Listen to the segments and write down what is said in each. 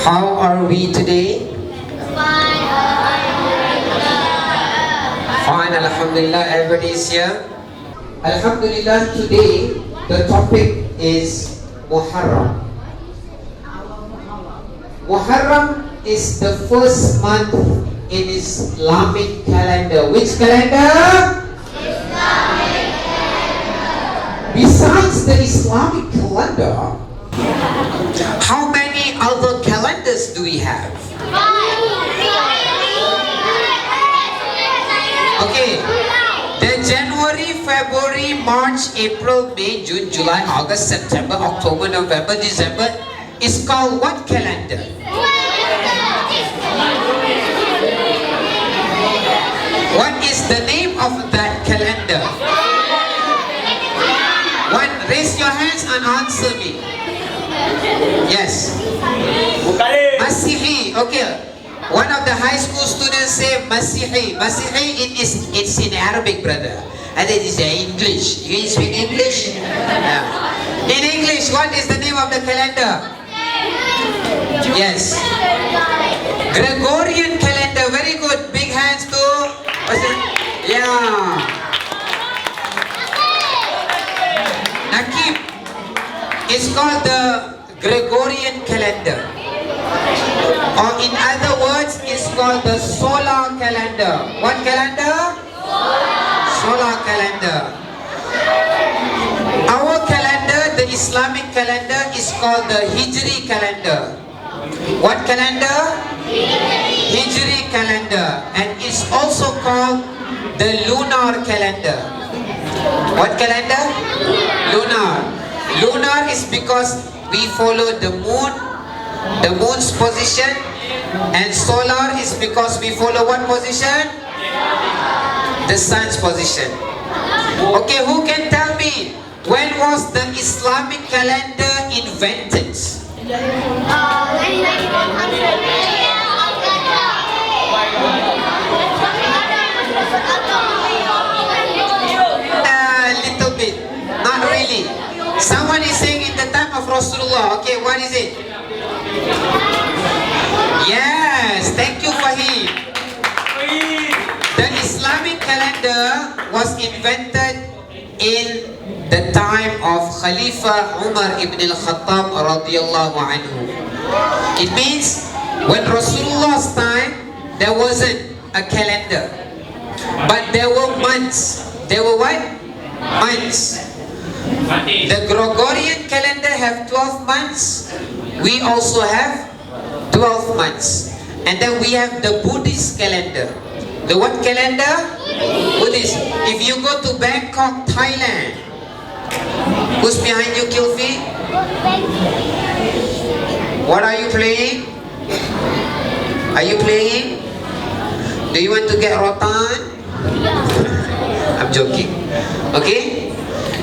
How are we today? Fine, Alhamdulillah, everybody is here. Alhamdulillah, today the topic is Muharram. Muharram is the first month in Islamic calendar. Which calendar? Islamic calendar. Besides the Islamic calendar, how many other calendars do we have? Okay, the January, February, March, April, May, June, July, August, September, October, November, December is called what calendar? What is the name of that calendar? One, raise your hands and answer me. Yes. Masihi. Okay. One of the high school students say Masihi. Masihi it's in Arabic, brother. And it is English. You speak English? Yeah. In English, what is the name of the calendar? Yes. Gregorian calendar. Very good. Big hands to. Yeah. Nakib. It's called the Gregorian calendar. Or in other words, it's called the solar calendar. What calendar? Solar calendar. Our calendar, the Islamic calendar, is called the Hijri calendar. What calendar? Hijri calendar. And it's also called the lunar calendar. What calendar? Lunar. Lunar is because we follow the moon's position, and solar is because we follow what position? The sun's position. Okay, who can tell me when was the Islamic calendar invented? A little bit, not really. Someone is saying in the time of Rasulullah. Okay, what is it? Yes, thank you, Fahim. The Islamic calendar was invented in the time of Khalifa Umar ibn al-Khattab radiyallahu anhu. It means when Rasulullah's time, there wasn't a calendar, but there were months. There were what? Months. The Gregorian calendar have 12 months. We also have 12 months. And then we have the Buddhist calendar. The what calendar? Buddhist. If you go to Bangkok, Thailand, who's behind you, Kilfi? What are you playing? Are you playing? Do you want to get rotan? I'm joking. Okay?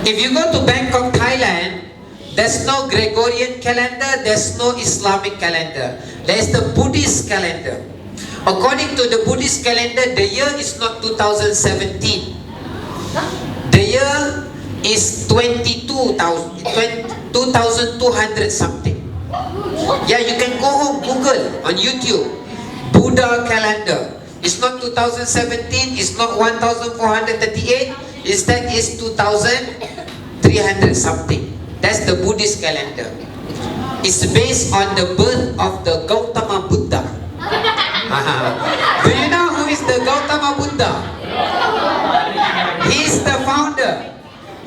If you go to Bangkok, Thailand, there's no Gregorian calendar, there's no Islamic calendar. There's the Buddhist calendar. According to the Buddhist calendar, the year is not 2017. The year is 2200 something. Yeah, you can go home, Google on YouTube. Buddha calendar. It's not 2017, it's not 1438, instead it's 2300 something. That's the Buddhist calendar. It's based on the birth of the Gautama Buddha. Do you know who is the Gautama Buddha? He's the founder.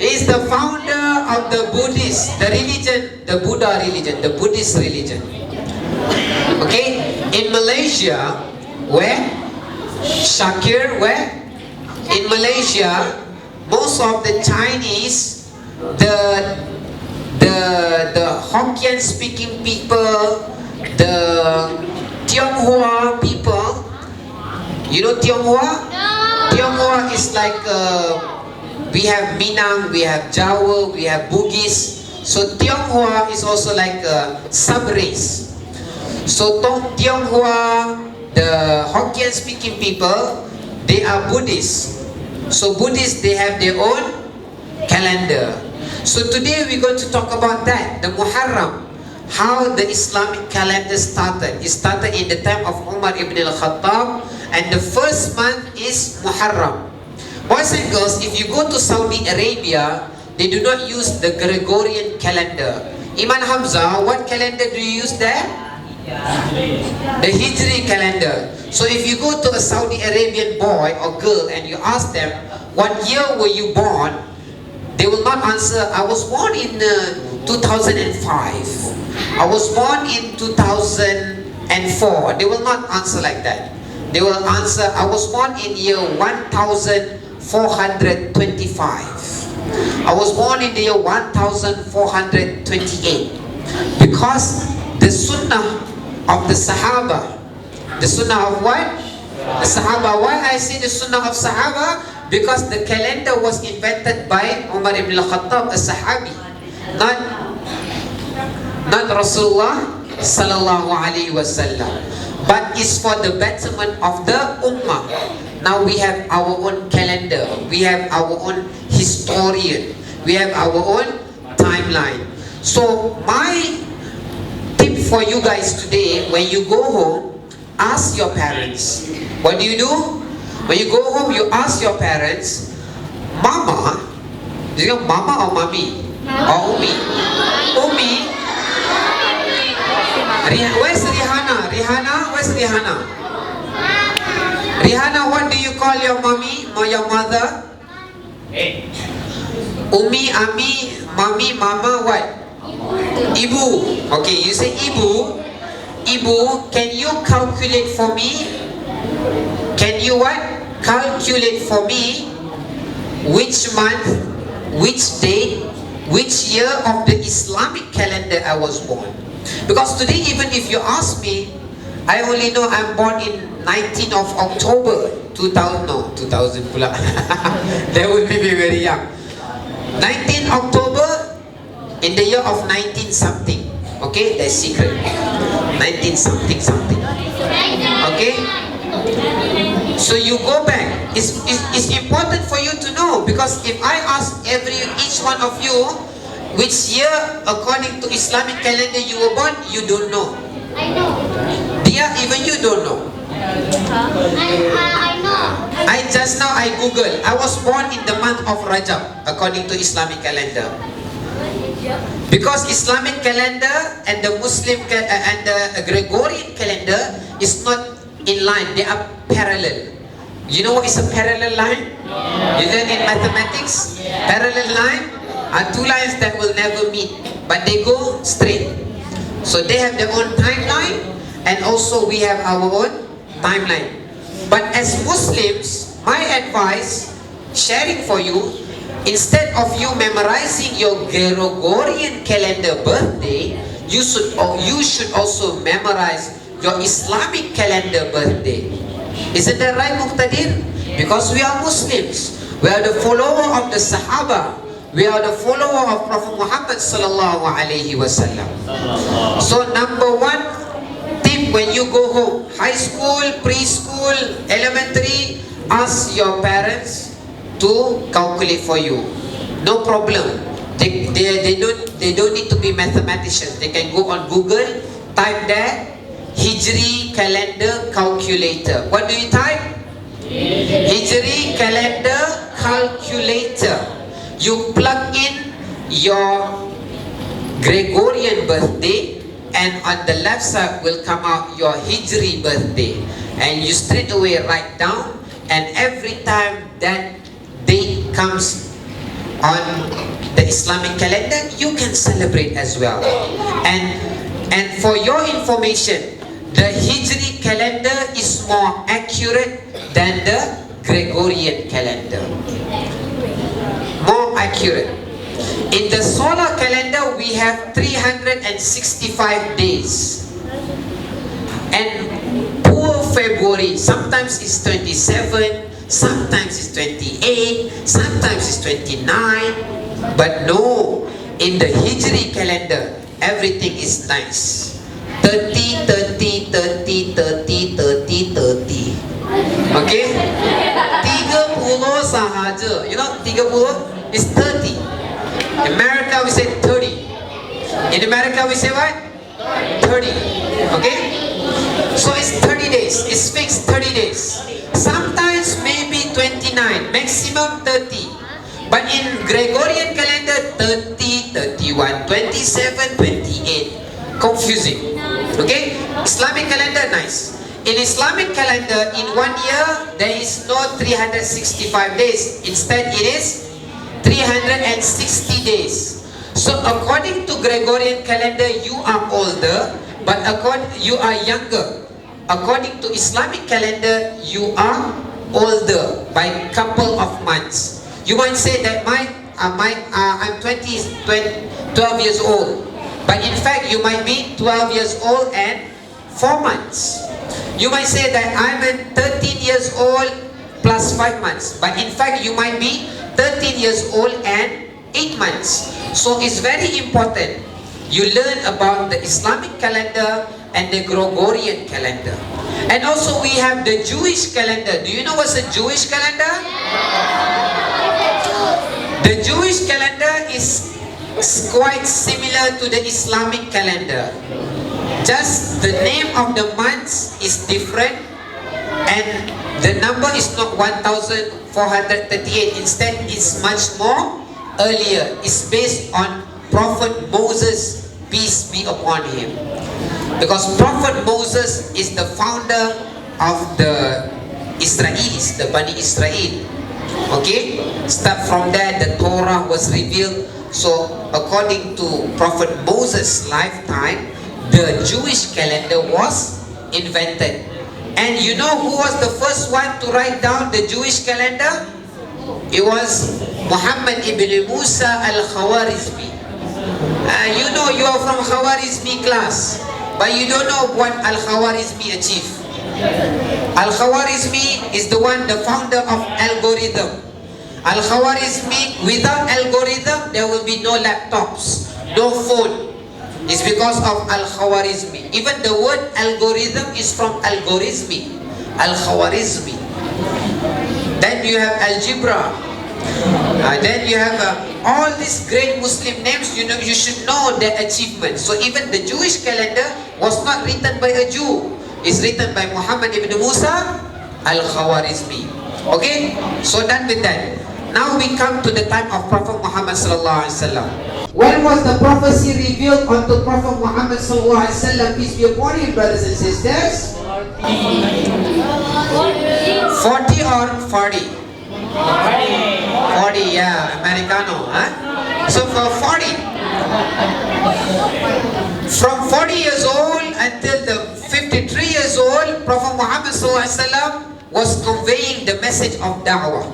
He's the founder of the Buddhist, the religion, the Buddha religion, the Buddhist religion. Okay? In Malaysia, where? Shakir, where? In Malaysia, most of the Chinese, the Hokkien speaking people, the Tionghoa people, you know Tionghoa? No. Tionghoa is like, we have Minang, we have Jawa, we have Bugis. So Tionghoa is also like a sub-race. So Tionghoa, the Hokkien speaking people, they are Buddhists. So Buddhists, they have their own calendar. So today we're going to talk about that, the Muharram. how the Islamic calendar started. It started in the time of Umar ibn al-Khattab, and the first month is Muharram. Boys and girls, if you go to Saudi Arabia, they do not use the Gregorian calendar. Iman Hamza, what calendar do you use there? The Hijri calendar. So if you go to a Saudi Arabian boy or girl and you ask them, what year were you born? They will not answer, I was born in 2005. I was born in 2004. They will not answer like that. They will answer, I was born in year 1425. I was born in the year 1428. Because the sunnah of the Sahaba, the sunnah of what? The Sahaba. Why I say the sunnah of Sahaba? Because the calendar was invented by Umar ibn al-Khattab, a Sahabi, not Rasulullah sallallahu alaihi wasallam, but it's for the betterment of the ummah. Now we have our own calendar, we have our own historian, we have our own timeline. So my tip for you guys today, when you go home, ask your parents. What do? When you go home, you ask your parents, Mama, do you know Mama or Mami? Or Umi? Umi? Where's Rihanna? Rihanna? Where's Rihanna? Rihanna, what do you call your mommy or your mother? Umi, Ami, Mami, Mama, what? Ibu. Okay, you say Ibu. Ibu, can you calculate for me? Can you what? Calculate for me which month, which date, which year of the Islamic calendar I was born. Because today, even if you ask me, I only know I'm born in 19th of October 2000. No, 2000 pula. That would be very young. 19th October in the year of 19 something. Okay, that's secret. 19 something something. Okay. So you go back. It's important for you to know, because if I ask each one of you which year according to Islamic calendar you were born, you don't know. I know. Dia, even you don't know. I know. Just now I Google. I was born in the month of Rajab according to Islamic calendar. Because Islamic calendar and the Muslim and the Gregorian calendar is not in line, they are parallel. You know what is a parallel line? You learn in mathematics? Parallel line are two lines that will never meet, but they go straight. So they have their own timeline, and also we have our own timeline. But as Muslims, my advice, sharing for you, instead of you memorizing your Gregorian calendar birthday, you should also memorize your Islamic calendar birthday. Isn't that right, Muqtadir? Because we are Muslims. We are the follower of the Sahaba. We are the follower of Prophet Muhammad sallallahu alaihi wasallam. So number one tip when you go home, high school, preschool, elementary, ask your parents to calculate for you. No problem. They don't need to be mathematicians. They can go on Google, type there, Hijri calendar calculator. What do you type? Hijri calendar calculator. You plug in your Gregorian birthday, and on the left side will come out your Hijri birthday, and you straight away write down, and every time that date comes on the Islamic calendar, you can celebrate as well. And for your information, the Hijri calendar is more accurate than the Gregorian calendar. More accurate. In the solar calendar, we have 365 days. And poor February, sometimes it's 27, sometimes it's 28, sometimes it's 29. But no, in the Hijri calendar, everything is nice. 30, 30, 30, 30, 30, 30. Okay? 30 sahaja. You know 30 is 30. In America we say 30. In America we say what? 30. Okay? So it's 30 days. It's fixed 30 days. Sometimes maybe 29, maximum 30. But in Gregorian calendar, 30, 31, 27, 28. Confusing. Okay? Islamic calendar, nice. In Islamic calendar, in 1 year, there is no 365 days. Instead, it is 360 days. So according to Gregorian calendar, you are older, but you are younger. According to Islamic calendar, you are older by couple of months. You might say that I'm 12 years old. But in fact, you might be 12 years old and 4 months. You might say that I'm 13 years old plus 5 months. But in fact, you might be 13 years old and 8 months. So it's very important you learn about the Islamic calendar and the Gregorian calendar. And also we have the Jewish calendar. Do you know what's a Jewish calendar? The Jewish calendar is quite similar to the Islamic calendar. Just the name of the months is different and the number is not 1438. Instead, it's much more earlier. It's based on Prophet Moses, peace be upon him. Because Prophet Moses is the founder of the Israelis, the Bani Israel. Okay? Start from there, the Torah was revealed. So, according to Prophet Moses' lifetime, the Jewish calendar was invented. And you know who was the first one to write down the Jewish calendar? It was Muhammad ibn Musa al-Khawarizmi. You know you are from Khawarizmi class, but you don't know what al-Khawarizmi achieved. Al-Khawarizmi is the one, the founder of algorithm. Al-Khawarizmi, without algorithm, there will be no laptops, no phone. It's because of Al-Khawarizmi. Even the word algorithm is from algorithm, Al-Khawarizmi. Then you have algebra. Then you have all these great Muslim names. You know, you should know their achievements. So even the Jewish calendar was not written by a Jew. It's written by Muhammad ibn Musa al-Khawarizmi. Okay? So done with that. Now we come to the time of Prophet Muhammad sallallahu alaihi wasallam. When was the prophecy revealed unto Prophet Muhammad sallallahu alaihi wasallam? Peace be upon him, brothers and sisters. 40 or 40? 40, yeah, Americano, huh? So for 40, from 40 years old until the 53 years old, Prophet Muhammad sallallahu alaihi wasallam was conveying the message of da'wah,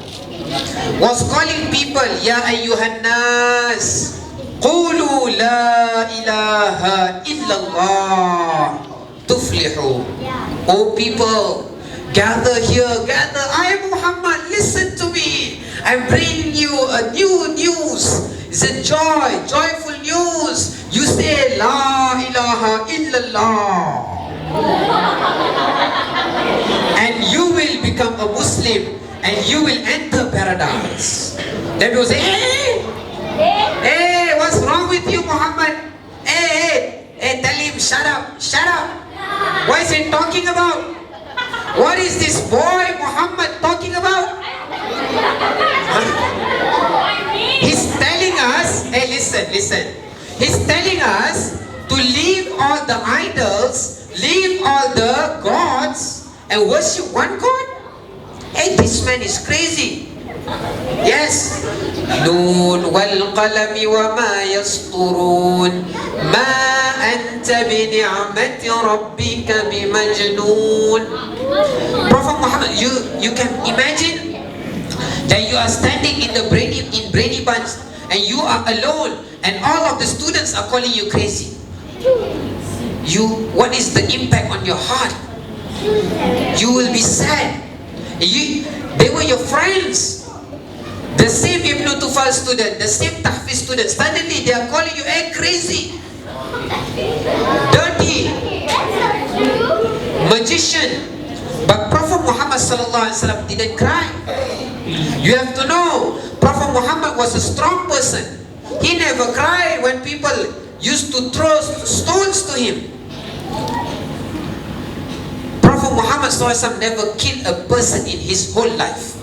was calling people, Ya ayyuhan nas, qulu la ilaha illallah tuflihu. O people, gather here, gather. I am Muhammad, listen to me. I'm bringing you a new news. It's a joyful news. You say La ilaha illallah. And you will become a Muslim and you will enter paradise. Then people say, hey, what's wrong with you, Muhammad? Hey, tell him, shut up. What is he talking about? What is this boy Muhammad talking about? He's telling us, hey, listen. He's telling us to leave all the idols, leave all the gods, and worship one God? Hey, this man is crazy. Yes. Nun wal qalami wa ma yasturun ma anta bi ni'mati rabbika bi majnun. Prophet Muhammad, you can imagine that you are standing in Brady Bunch and you are alone and all of the students are calling you crazy. What is the impact on your heart? You will be sad. They were your friends. The same Ibn Tufal student, the same Tahfiz student, suddenly they are calling you, hey, crazy, dirty, magician. But Prophet Muhammad sallallahu alaihi wasallam didn't cry. You have to know, Prophet Muhammad was a strong person. He never cried when people used to throw stones to him. Prophet Muhammad SAW never killed a person in his whole life.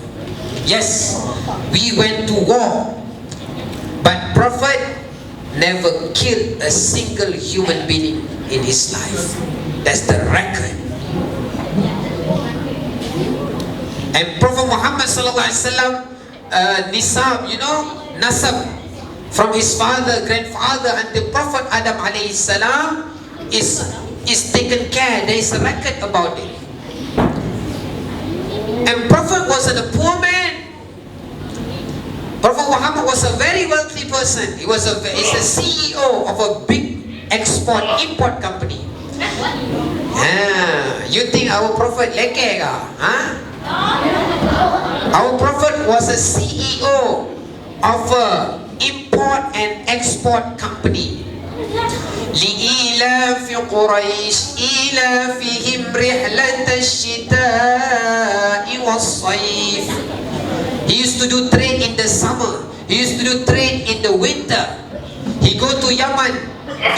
Yes, we went to war, but Prophet never killed a single human being in his life. That's the record. And Prophet Muhammad SAW, nisab, nasab, from his father, grandfather, until Prophet Adam alayhi salam is taken care. There is a record about it. And Prophet wasn't a poor man. Prophet Muhammad was a very wealthy person. He's a CEO of a big import company. You think our Prophet leke ka? Our Prophet was a CEO of a import and export company. لإيلاف قريش إيلافهم رحلة الشتاء والصيف. He used to do trade in the summer. He used to do trade in the winter. He go to Yemen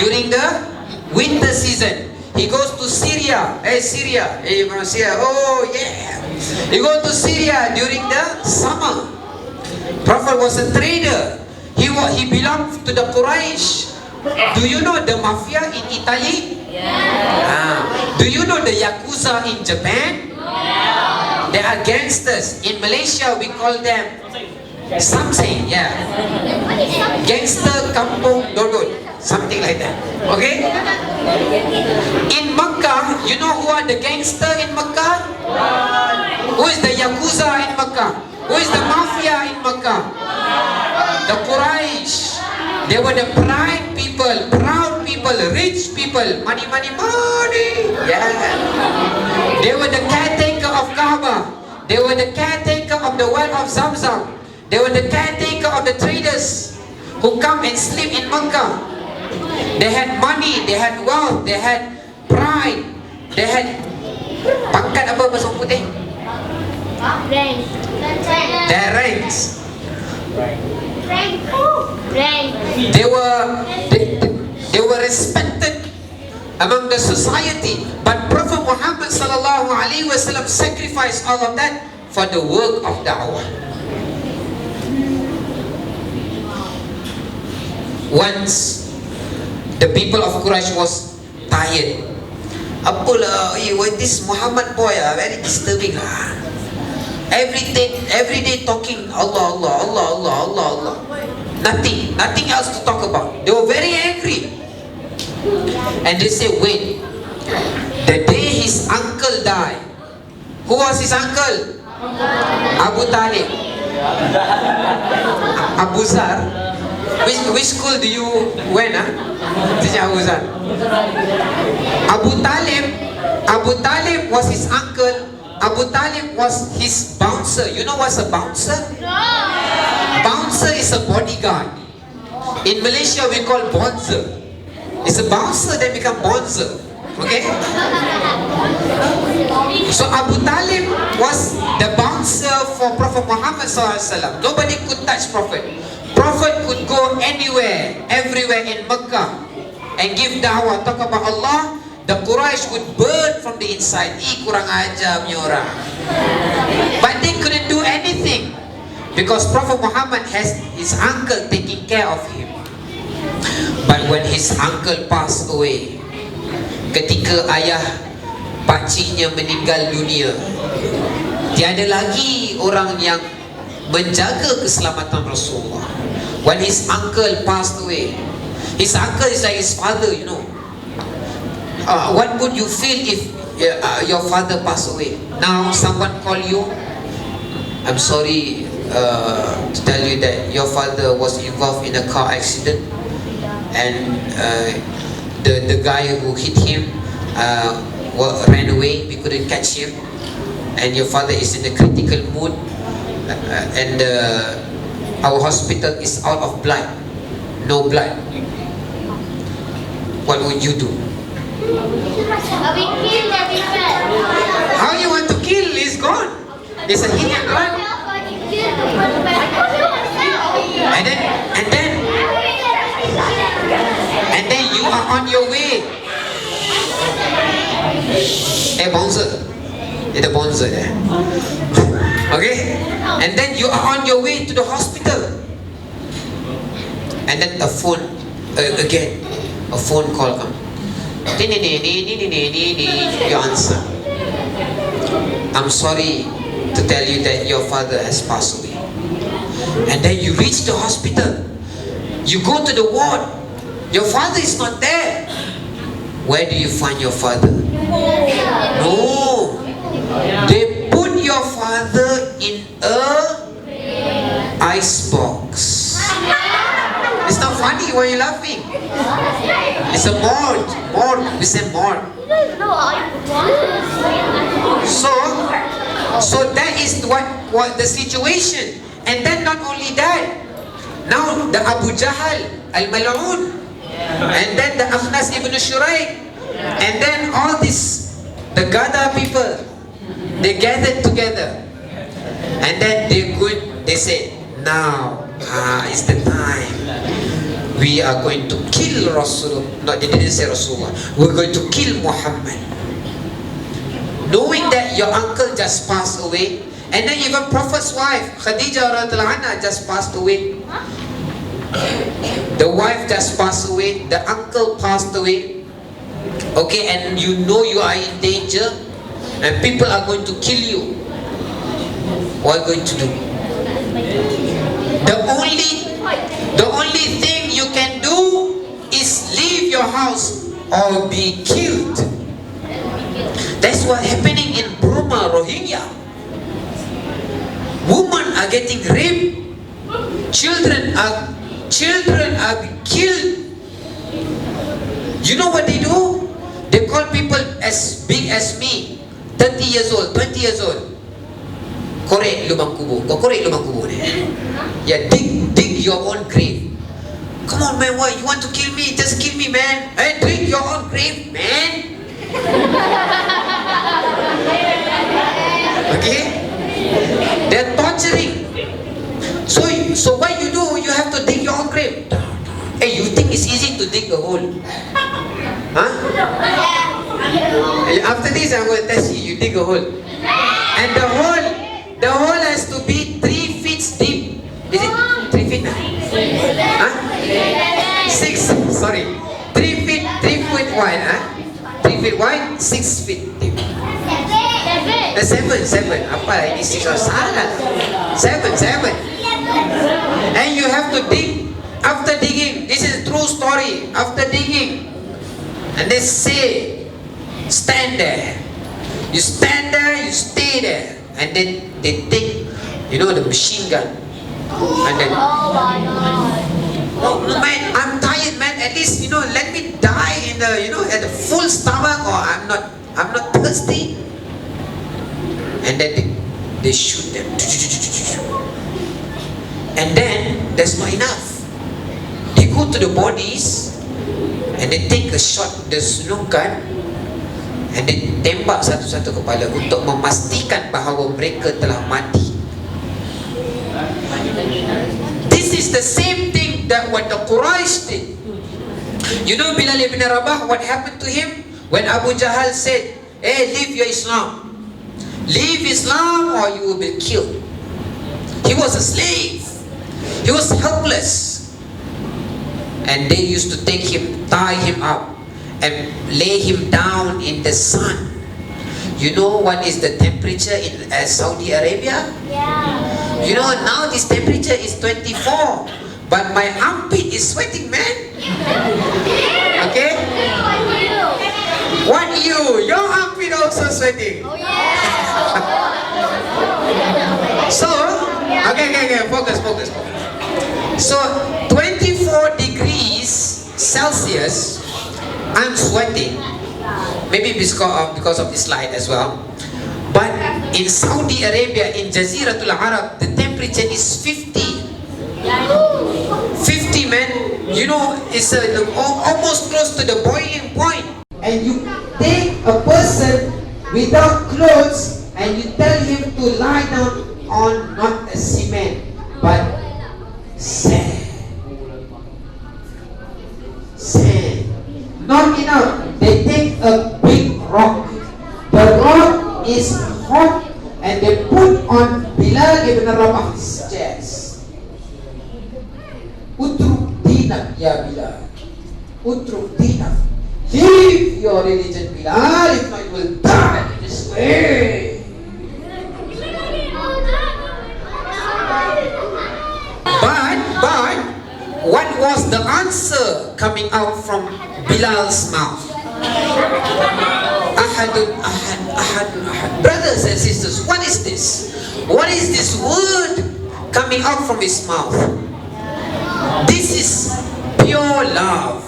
during the winter season. He goes to Syria. Hey Syria, hey from Syria. Oh yeah. He go to Syria during the summer. Prophet was a trader. He belonged to the Quraysh. Do you know the mafia in Italy? Yeah. Do you know the Yakuza in Japan? Yeah. They are gangsters. In Malaysia, we call them something, yeah. Gangster Kampung Dodol. Something like that. Okay? In Makkah, you know who are the gangster in Makkah? Who is the Yakuza in Makkah? Who is the mafia in Makkah? The Quraysh. They were the proud people, rich people. Money, money, money. Yeah. They were the caretaker of Kaaba. They were the caretaker of the well of Zamzam. They were the caretaker of the traders who come and sleep in Makkah. They had money, they had wealth, they had pride, they had pangkat apa bahasa putih? Rank. Their ranks. Rank. They were respected among the society, but Prophet Muhammad sallallahu alaihi wasallam sacrificed all of that for the work of da'wah. Once the people of Quraysh was tired. Apalah, this Muhammad boy very disturbing lah. Every day talking Allah, Allah, Allah, Allah, Allah, Allah. Nothing else to talk about. They were very angry. And they said, wait, the day his uncle died, who was his uncle? Abu Talib. Abu Zar. Which school do you went? Teacher Abu Zar. Abu Talib was his uncle. Abu Talib was his bouncer. You know what's a bouncer? No. Bouncer is a bodyguard. In Malaysia we call bonzer. It's a bouncer that become bonzer. Okay? So Abu Talib was the bouncer for Prophet Muhammad SAW. Nobody could touch Prophet. Prophet could go anywhere, everywhere in Mecca and give da'wah, talk about Allah. The Quraysh would burn from the inside. Kurang ajar punya orang. But they couldn't do anything because Prophet Muhammad has his uncle taking care of him. But when his uncle passed away, ketika ayah pakciknya meninggal dunia, tiada lagi orang yang menjaga keselamatan Rasulullah. When his uncle passed away, his uncle is like his father, you know. What would you feel if your father passed away? Now someone call you, I'm sorry to tell you that your father was involved in a car accident and the guy who hit him ran away, we couldn't catch him, and your father is in a critical mood and our hospital is out of blood, no blood. What would you do? How you want to kill? He's gone. There's a hit and run. And then you are on your way. Hey bouncer, the bonza there. Okay? And then you are on your way to the hospital. And then a phone, again, a phone call comes. You answer. I'm sorry to tell you that your father has passed away. And then you reach the hospital. You go to the ward. Your father is not there. Where do you find your father? No. They put your father in a ice box. It's not funny. Why are you laughing? It's a morgue. Morgue. We say morgue. So that is what the situation. And then not only that, now the Abu Jahal al-Mal'un, and then the Akhnas ibn Shuraik, and then all this, the Gada people, they gathered together, and then they said, now is the time. We are going to kill Rasulullah. No, they didn't say Rasulullah. We're going to kill Muhammad. Knowing that your uncle just passed away, and then even Prophet's wife, Khadija radhiyallahu anha, just passed away. The wife just passed away. The uncle passed away. Okay, and you know you are in danger, and people are going to kill you. What are you going to do? The only thing you can do is leave your house or be killed. That's what's happening in Burma, Rohingya. Women are getting raped. Children are being killed. You know what they do? They call people as big as me, 30 years old, 20 years old. Korek lubang kubur. Kau korek lubang kubur ni. Yeah, dig your own grave. Come on, man, what? You want to kill me? Just kill me, man. Hey, dig your own grave, man. Okay? They're torturing. So what you do, you have to dig your own grave. Hey, you think it's easy to dig a hole? Huh? After this, I'm going to test you. You dig a hole. And the hole has to be 3 feet deep. Is it 3 feet? Huh? 6, sorry. 3 feet wide, huh? 3 feet wide, 6 feet deep. 7. Apa ini 6 or salah? 7. And you have to dig. After digging, this is a true story. After digging, and they say, stand there. You stand there, you stay there. And then they take, the machine gun. And then, oh man, I'm tired, man. At least, let me die in the, at a full stomach, or I'm not thirsty. And then they shoot them. And then there's not enough. They go to the bodies and they take a shot, the sunungkan, and they tembak satu-satu kepala untuk memastikan bahawa mereka telah mati. This is the same thing that what the Quraysh did. You know Bilal ibn Rabah, what happened to him? When Abu Jahal said, hey, leave your Islam. Leave Islam or you will be killed. He was a slave. He was helpless. And they used to take him, tie him up, and lay him down in the sun. You know what is the temperature in Saudi Arabia? Yeah. You know, now this temperature is 24. But my armpit is sweating, man. Okay? What you? Your armpit also sweating. Oh, yeah. So, okay, focus. So, 24 degrees Celsius, I'm sweating. Maybe because of this light as well. But in Saudi Arabia, in Jaziratul Arab, the temperature is 50. 50, man. You know, it's almost close to the boiling point. And you take a person without clothes and you tell him to lie down on not a cement, but sand. Not enough. They take a big rock. The rock is dinak, ya Bilal. Utruk dinak. Leave your religion, Bilal, if not you will die this way. But what was the answer coming out from Bilal's mouth? Ahadun, ahadun, ahad. Brothers and sisters, what is this? What is this word coming out from his mouth? This is pure love.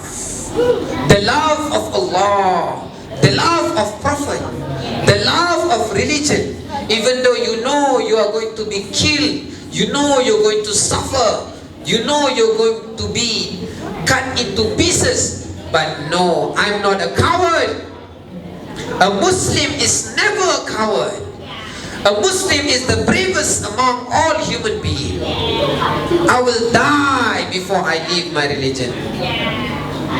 The love of Allah, the love of Prophet, the love of religion. Even though you know you are going to be killed, you know you're going to suffer, you know you're going to be cut into pieces, but no, I'm not a coward. A Muslim is never a coward. A Muslim is the bravest among all human beings. I will die before I leave my religion.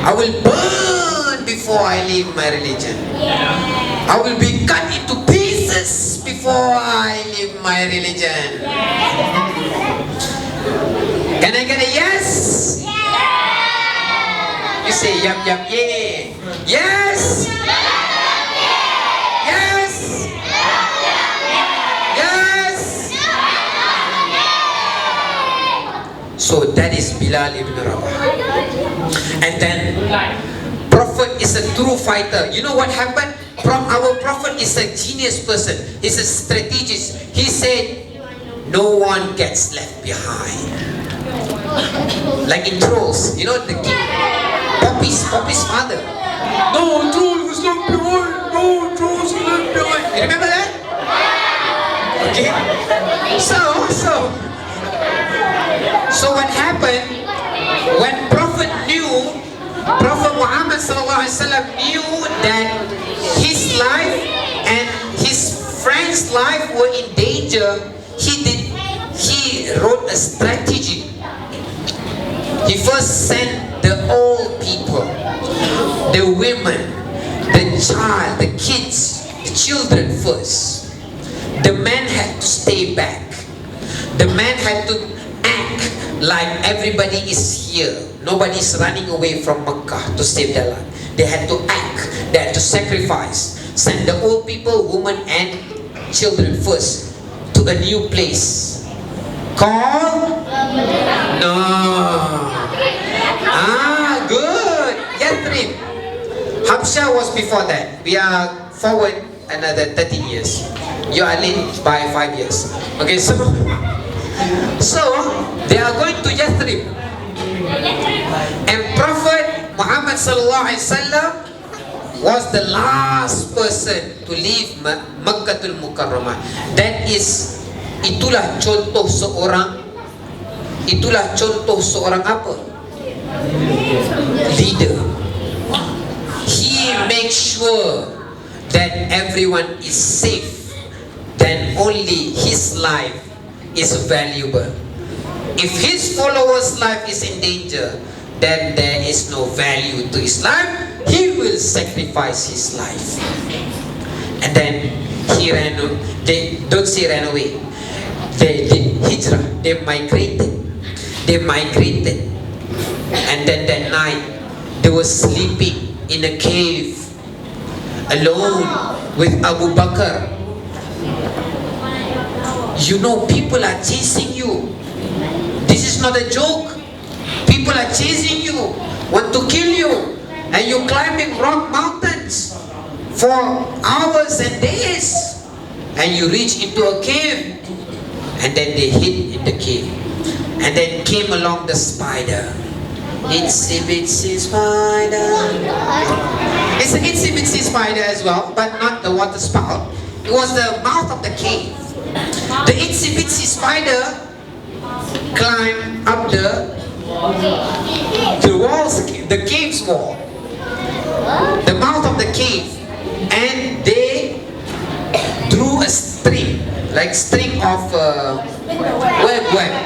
I will burn before I leave my religion. I will be cut into pieces before I leave my religion. Can I get a yes? You say yum yum yeah. Yes. Yes. Yes. So that is Bilal ibn Rabah. And then Prophet is a true fighter. You know what happened? Our Prophet is a genius person. He's a strategist. He said, no one gets left behind. Like in Trolls, you know the king, Poppy's father. No, Troll was left behind. No, Troll was left behind. You remember that? Okay. So what happened when Prophet Muhammad knew that his life and his friend's life were in danger, he wrote a strategy. He first sent the old people, the women, the child, the kids, the children first. The men had to stay back. The men had to act like everybody is here. Nobody's running away from Makkah to save their life. They had to act. They had to sacrifice. Send the old people, women and children first to a new place. Called? No. Good. Yathrib. Habsha was before that. We are forward another 13 years. You are late by 5 years. Okay, so they are going to Yathrib. And Prophet Muhammad was the last person to leave Makkatul Mukarramah. That is, itulah contoh seorang apa? Leader. He makes sure that everyone is safe. Then only his life is valuable. If his followers' life is in danger, then there is no value to his life. He will sacrifice his life. And then he ran away. They did hijrah. They migrated. And then that night, they were sleeping in a cave alone with Abu Bakr. You know, people are chasing you. This is not a joke. People are chasing you, want to kill you, and you're climbing rock mountains for hours and days, and you reach into a cave, and then they hid in the cave, and then came along the spider. Itsy bitsy spider. It's an itsy bitsy spider as well, but not the water spout. It was the mouth of the cave. The itsy bitsy spider climbed up the walls, the cave's wall, the mouth of the cave, and they drew a string, like string of web.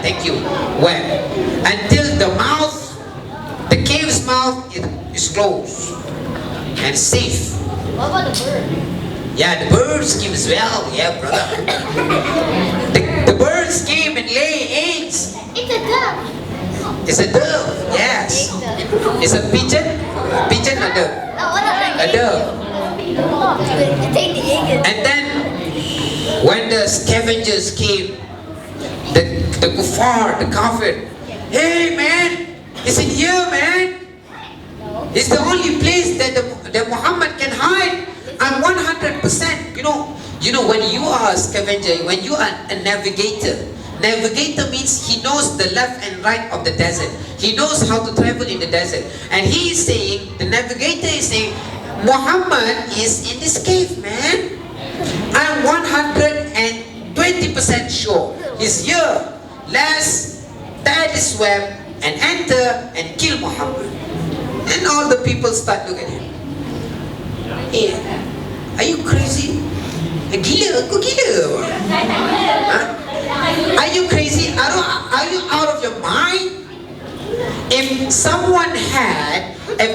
Thank you, web, until the mouth, the cave's mouth is closed and safe. What about the bird? Yeah, the birds came as well. Yeah, brother. The birds came and lay eggs. It's a duck. It's a dove. Yes. It's a pigeon. Pigeon or dove? A dove. And then when the scavengers came, the kuffar, the kafir, hey man, it's in here, man. It's the only place that Muhammad can hide. I'm 100%. You know when you are a scavenger, when you are a navigator. Navigator means he knows the left and right of the desert. He knows how to travel in the desert. And he is saying, the navigator is saying, Muhammad is in this cave, man. I'm 120% sure he's here. Let's tie this web and enter and kill Muhammad. And all the people start looking at him. Hey, are you crazy? Gila, aku gila. Huh? Are you crazy? Are you out of your mind? If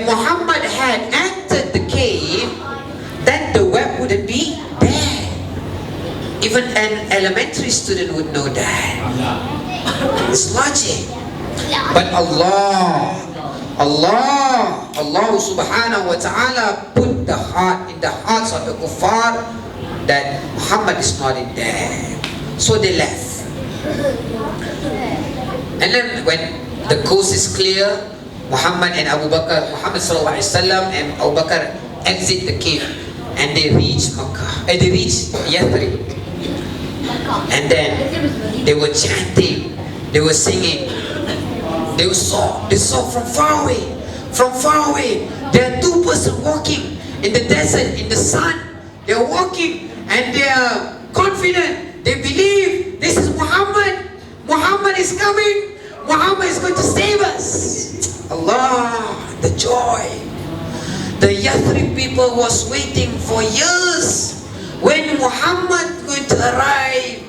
Muhammad had entered the cave, then the web wouldn't be there. Even an elementary student would know that. It's logic. But Allah subhanahu wa ta'ala put in the hearts of the kuffar that Muhammad is not in there. So they left. And then when the coast is clear, Muhammad sallallahu alaihi wasallam and Abu Bakr exit the cave and they reach Makkah. They reach Yathrib. And then they were chanting, they were singing. They saw from far away. There are two persons walking in the desert, in the sun. They are walking and they are confident. They believe this is Muhammad. Muhammad is coming. Muhammad is going to save us. Allah, the joy. The Yathrib people was waiting for years when Muhammad going to arrive.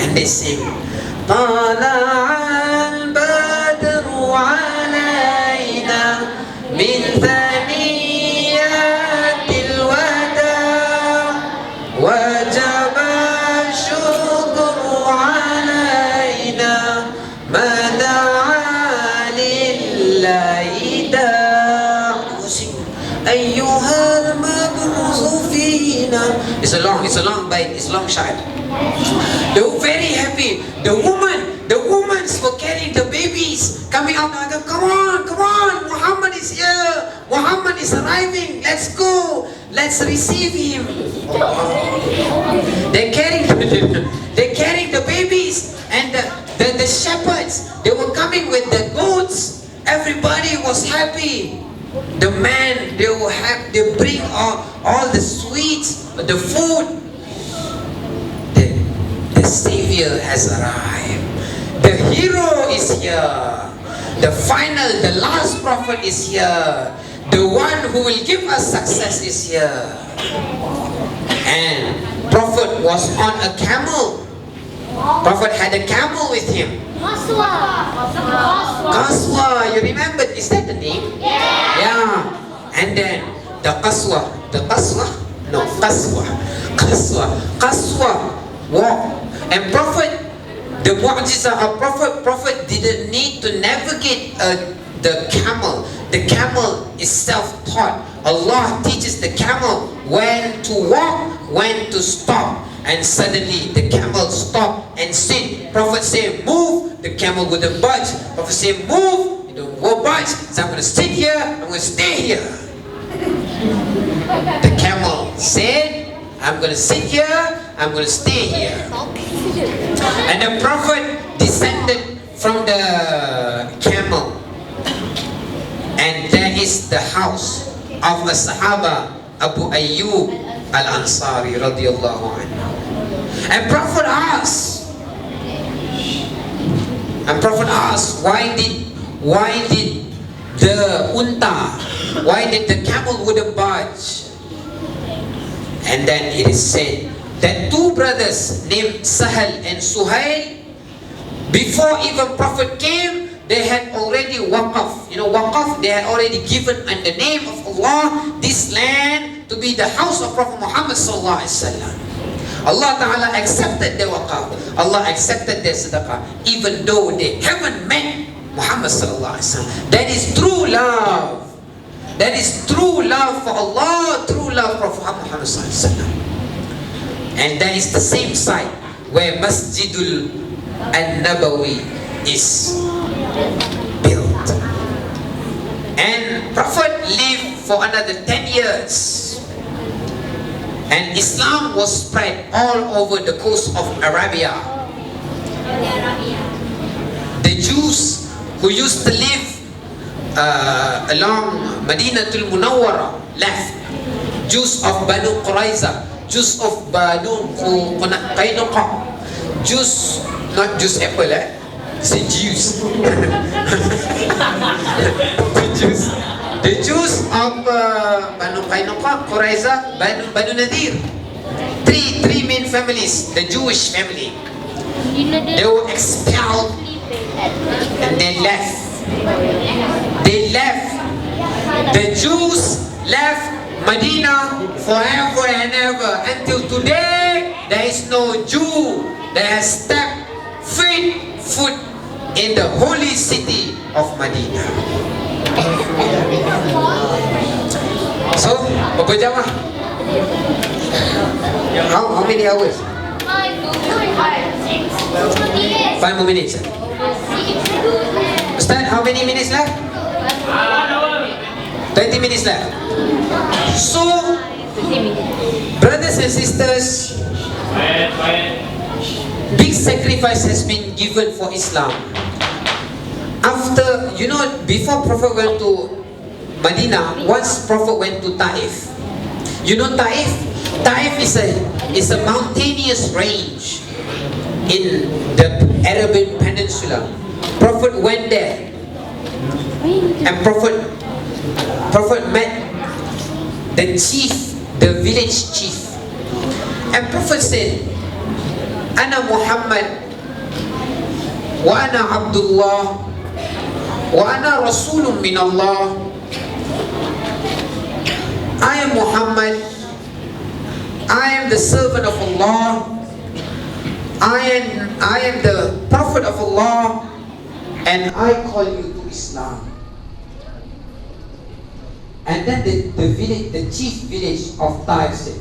And they sing, علينا من ثنيات الوداع وجب الشكر علينا ما دعا لله داع أيها المبعوث فينا. It's a long bite, it's a long shot. They were very happy. The women were carrying the babies coming out. Come on, Muhammad is here. Muhammad is arriving. Let's go. Let's receive him. They're carrying the babies and the shepherds. They were coming with the goats. Everybody was happy. The men, they were happy. They bring all the sweets, the food. The Savior has arrived. The hero is here. The last prophet is here. The one who will give us success is here. And prophet was on a camel. Prophet had a camel with him. Qaswa, you remember? Is that the name? Yeah. And then the Qaswa. Walk. And prophet, the mu'jiza of prophet didn't need to navigate the camel. The camel is self-taught. Allah teaches the camel when to walk, when to stop. And suddenly the camel stopped and sit. Prophet said, move. The camel wouldn't budge. Prophet said, move. You don't budge. So I'm going to sit here. I'm going to stay here. The camel said, I'm going to sit here. I'm going to stay here. And the prophet descended from the camel. And there is the house of a Sahaba, Abu Ayyub al-Ansari radiyallahu anhu. And prophet asked, why did the camel wouldn't budge? And then it is said that two brothers named Sahal and Suhail, before even prophet came, they had already waqaf. You know waqaf, they had already given in the name of Allah this land to be the house of Prophet Muhammad sallallahu alaihi wasallam. Allah Ta'ala accepted their waqaf. Allah accepted their sadaqah, even though they haven't met Muhammad sallallahu alaihi wasallam. That is true love. That is true love for Allah, true love for Muhammad sallallahu alaihi wasallam. And that is the same site where Masjidul An-Nabawi is built. And Prophet lived for another 10 years. And Islam was spread all over the coast of Arabia. The Jews who used to live along Madinatul Munawwara left. Jews of Banu Quraiza, Jews of Banu Qainuqa, Jews, not Jews Apple, say Jews. The Jews of Banu Qainuqa, Quraiza, Banu Nadir. Three main families, the Jewish family. They were expelled and they left. They left. The Jews left Medina forever and ever. Until today, there is no Jew that has stepped foot in the holy city of Medina. So, berapa jam lah? How many hours? 5 more minutes. Ustaz, how many minutes left? 20 minutes left. So, brothers and sisters, big sacrifice has been given for Islam. After, before Prophet went to Medina, once Prophet went to Taif. You know Taif? Taif is a mountainous range in the Arabian Peninsula. Prophet went there, and Prophet met the chief, the village chief, and Prophet said, "Ana Muhammad, wa ana Abdullah, wa ana Rasulun min Allah." I am Muhammad. I am the servant of Allah. I am the prophet of Allah, and I call you to Islam. And then the chief village of Taif said,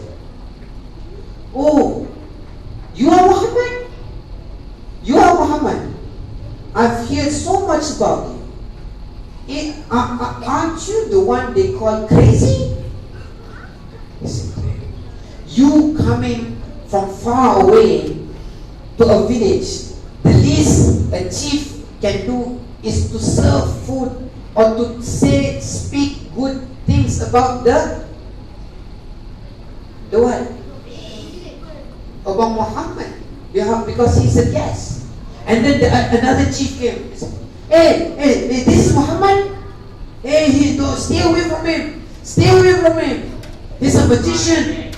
"Oh, you are Muhammad? You are Muhammad. I've heard so much about you. Aren't you the one they call crazy?" He said, "You coming from far away to a village, the least a chief can do is to serve food or to speak good things about the what? About Muhammad, because he said yes." And then another chief came. Hey, this is Muhammad. Hey, stay away from him. Stay away from him. He's a magician.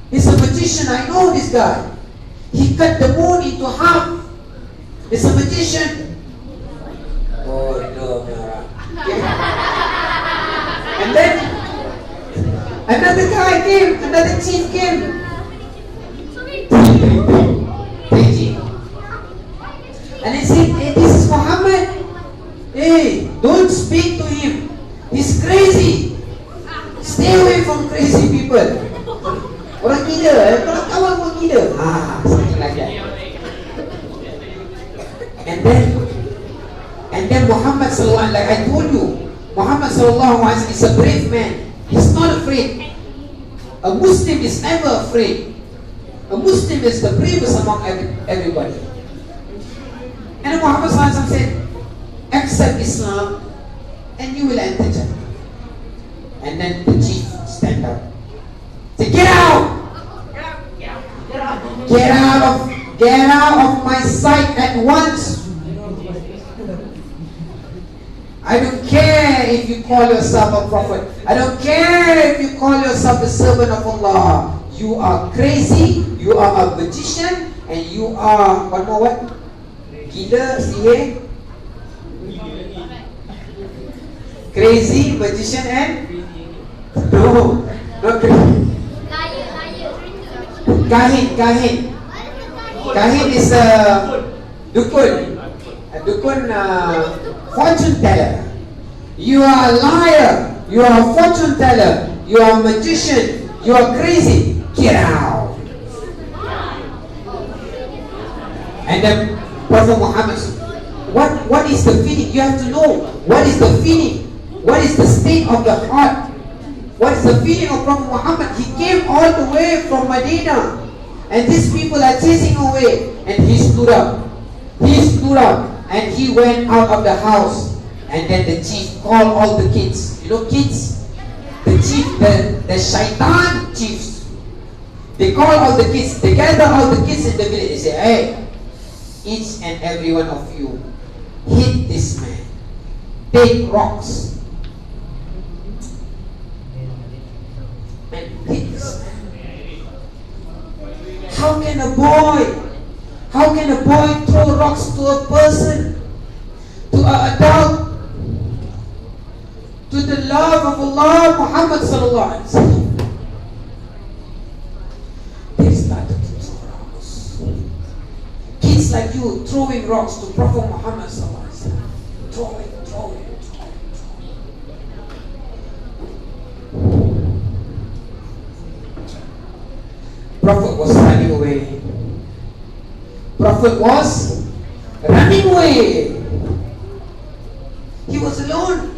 He's a magician. I know this guy. He cut the moon into half. He's a magician. Oh no, And then another guy came. Another chief came. And he said, "Hey, this is Muhammad. Hey, don't speak to him. He's crazy. Stay away from crazy people." Orang gila, kalau kawan orang gila. Something like that. And then Muhammad sallallahu alaihi wasallam, like I told you, Muhammad sallallahu alaihi wasallam is a brave man. He's not afraid. A Muslim is never afraid. A Muslim is the bravest among everybody. And Muhammad sallallahu alaihi wasallam said, "Accept Islam, and you will enter Jannah." And then the chief stand up. Say, "Get out! Get out of my sight at once. I don't care if you call yourself a prophet. I don't care if you call yourself the servant of Allah. You are crazy, you are a magician, and you are, one more what? Gila, sihir? Crazy, magician, and? No, not crazy. Kahin. Kahin is a dukun. A dukun fortune teller. You are a liar. You are a fortune teller. You are a magician. You are crazy. Get out. And then Prophet Muhammad, what is the feeling? You have to know what is the feeling. What is the state of the heart? What is the feeling of Prophet Muhammad? He came all the way from Medina, and these people are chasing away, and he stood up. He stood up and he went out of the house, and then the chief called all the kids. You know kids? The chief, the shaitan chiefs. They call all the kids. They gather all the kids in the village. They say, hey, each and every one of you, hit this man. Take rocks. And hit this man. How can a boy throw rocks to a person, to an adult, to the love of Allah, Muhammad sallallahu alaihi wasallam? They started to throw rocks. Kids like you throwing rocks to Prophet Muhammad sallallahu alaihi wasallam. Throwing. Prophet was running away. Prophet was running away. He was alone.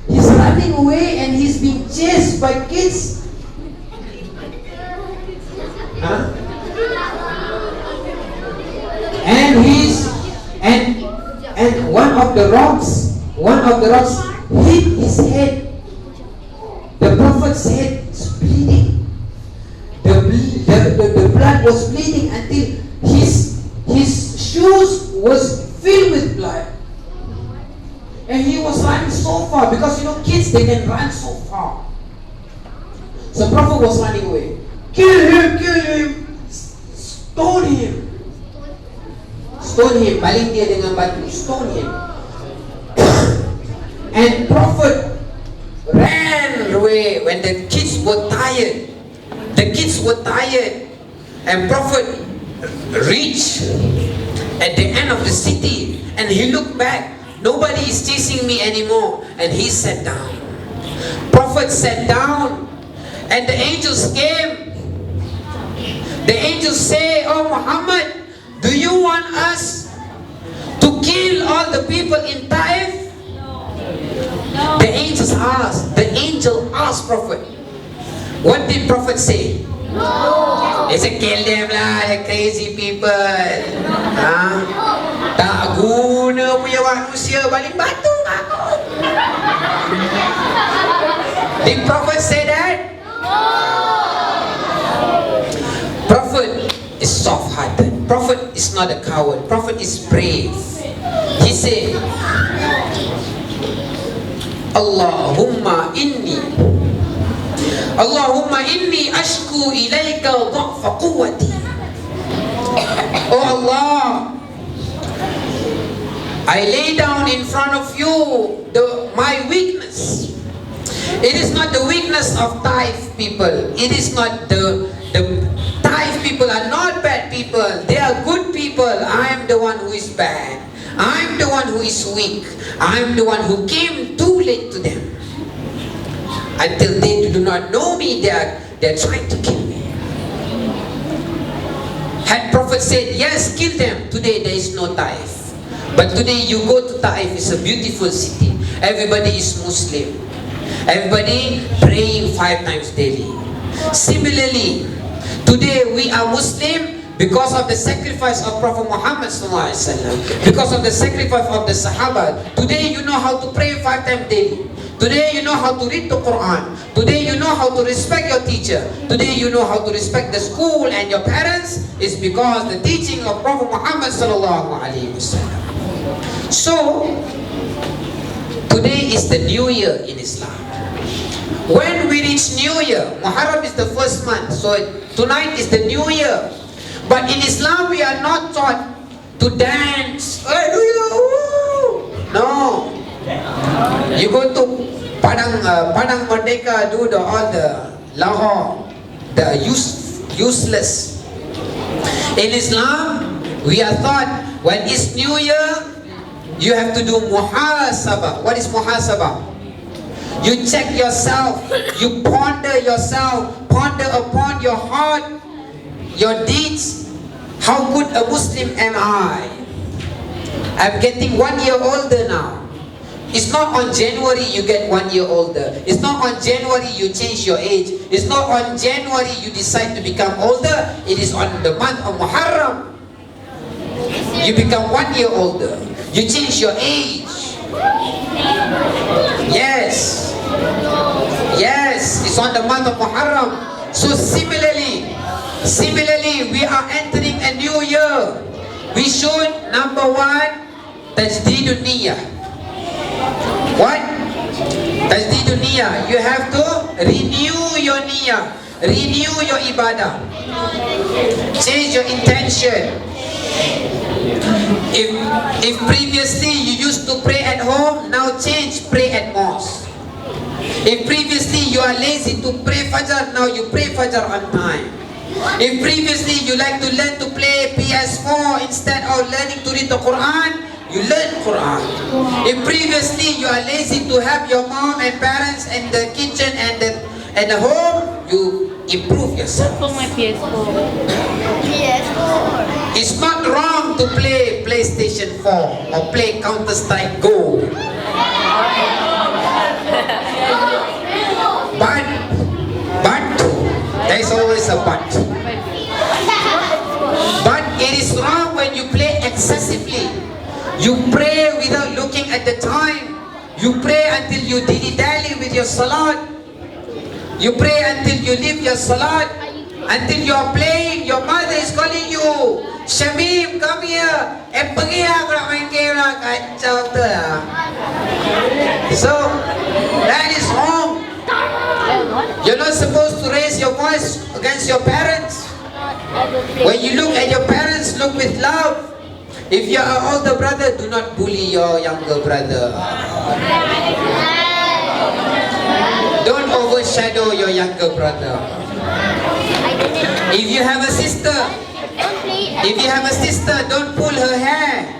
He's running away and he's being chased by kids. Huh? And one of the rocks hit his head. The Prophet's head is bleeding. The blood was bleeding until his shoes was filled with blood. And he was running so far, because you know kids, they can run so far. So Prophet was running away. Kill him, stone him. Baling dia dengan batu, stone him. And Prophet ran away when the kids were tired. And Prophet reached at the end of the city, and he looked back. Nobody is chasing me anymore. And he sat down. Prophet sat down, and the angels came. The angels say, oh Muhammad, do you want us to kill all the people in Taif? No. The angel asked Prophet. What did Prophet say? No. They said, kill them lah, the crazy people. Tak guna punya manusia, baling batu aku. Did Prophet say that? No. Prophet is soft-hearted. Prophet is not a coward. Prophet is brave. He said, Allahumma inni ashku ilayka dha'fa quwwati. Oh Allah, I lay down in front of you my weakness. It is not the weakness of Taif people. It is not the Taif people are not bad people. They are good people. I am the one who is bad. I am the one who is weak. I am the one who came too late to them. Until they do not know me, they are trying to kill me. Had Prophet said, yes, kill them, today there is no Taif. But today you go to Taif, it's a beautiful city. Everybody is Muslim. Everybody praying 5 times daily. Similarly, today we are Muslim because of the sacrifice of Prophet Muhammad ﷺ, because of the sacrifice of the Sahaba. Today you know how to pray 5 times daily. Today you know how to read the Quran. Today you know how to respect your teacher. Today you know how to respect the school and your parents. Is because the teaching of Prophet Muhammad ﷺ. So today is the new year in Islam. When we reach New Year, Muharram is the first month, so tonight is the New Year. But in Islam we are not taught to dance. No. You go to Padang Merdeka, do all the Lahore, the useless. In Islam, we are taught when it's New Year, you have to do muhasabah. What is muhasabah? You check yourself, you ponder yourself, ponder upon your heart, your deeds. How good a Muslim am I? I'm getting 1 year older now. It's not on January you get 1 year older. It's not on January you change your age. It's not on January you decide to become older. It is on the month of Muharram. You become 1 year older. You change your age. Yes. Yes, it's on the month of Muharram. So similarly, we are entering a new year. We should, number one, tajdidun niyyah. What? Tajdidun niyyah. You have to renew your niyyah. Renew your ibadah. Change your intention. If previously you used to pray at home, now change, pray at mosque. If previously you are lazy to pray Fajr, now you pray Fajr on time. If previously you like to learn to play PS4 instead of learning to read the Quran, you learn Quran. If previously you are lazy to help your mom and parents in the kitchen and the home, you improve yourself. For my PS4. It's not wrong to play PlayStation 4 or play Counter-Strike Go. But, there is always a but. But it is wrong when you play excessively. You pray without looking at the time. You pray until you dilly-dally with your salat. You pray until you leave your salat. Until you are playing, your mother is calling you. Shamim, come here. Pergi lah, kau nak main game lah. Kacau tu lah. So, that is wrong. You're not supposed to raise your voice against your parents. When you look at your parents, look with love. If you are an older brother, do not bully your younger brother. Don't overshadow your younger brother. If you have a sister, don't pull her hair.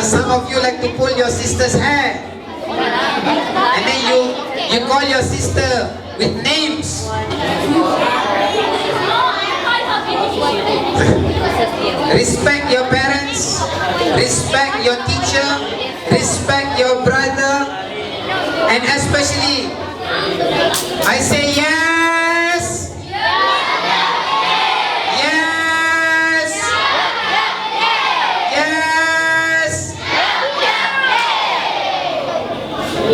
Some of you like to pull your sister's hair. And then you call your sister with names. Respect your parents, respect your teacher, respect your brother, and especially, I say yes. Yes. Yes.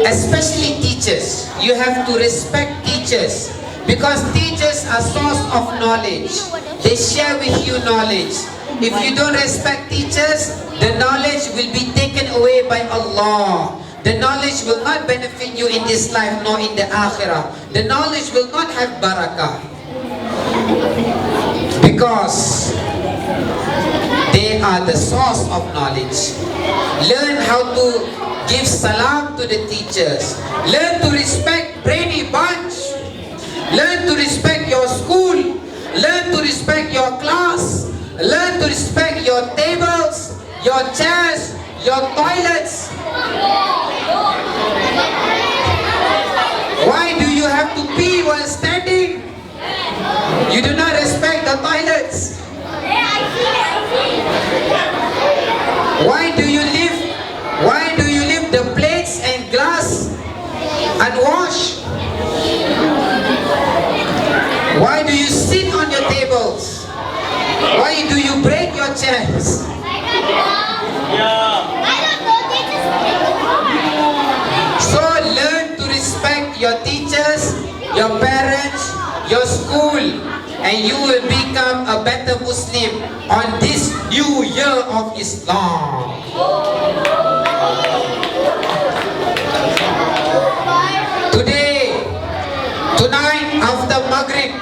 Especially teachers. You have to respect teachers because teachers are source of knowledge. They share with you knowledge. If you don't respect teachers, the knowledge will be taken away by Allah. The knowledge will not benefit you in this life nor in the akhirah. The knowledge will not have barakah. Because they are the source of knowledge. Learn how to give salam to the teachers. Learn to respect brainy bunch. Learn to respect your school. Learn to respect your class. Learn to respect your tables, your chairs, your toilets. Why do you have to pee while standing? You do not respect the toilets. Why do you leave the plates and glass unwashed? Why do you sit on your tables? Why do you break your chairs? So learn to respect your teachers, your parents, your school, and you will become a better Muslim on this new year of Islam. Tonight after Maghrib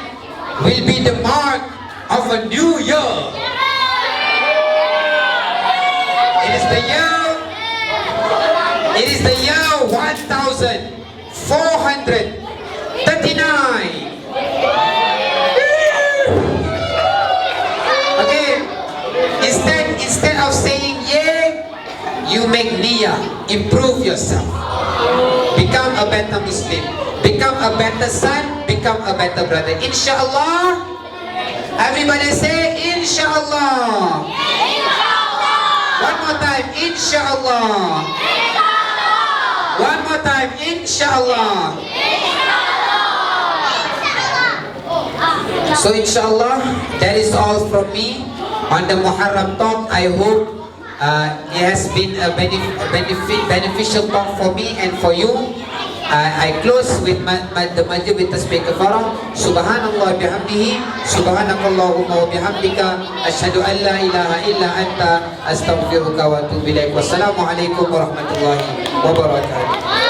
will be the mark of a new year. It is the year 1439. Okay, instead of saying yay, you make niyyah, improve yourself. Become a better Muslim. Become a better son. Become a better brother. Inshallah. Everybody say Inshallah. One more time. Inshallah. One more time. Inshallah. So inshallah, that is all from me on the Muharram talk. I hope it has been a beneficial talk for me and for you. I close with the majid with tasbih kafarah. Subhanallah bihamdihi, subhanakallahumma wa bihamdika, ashhadu an la ilaha illa anta, astaghfiruka wa atubu ilaik. Wassalamu alaikum warahmatullahi wabarakatuh.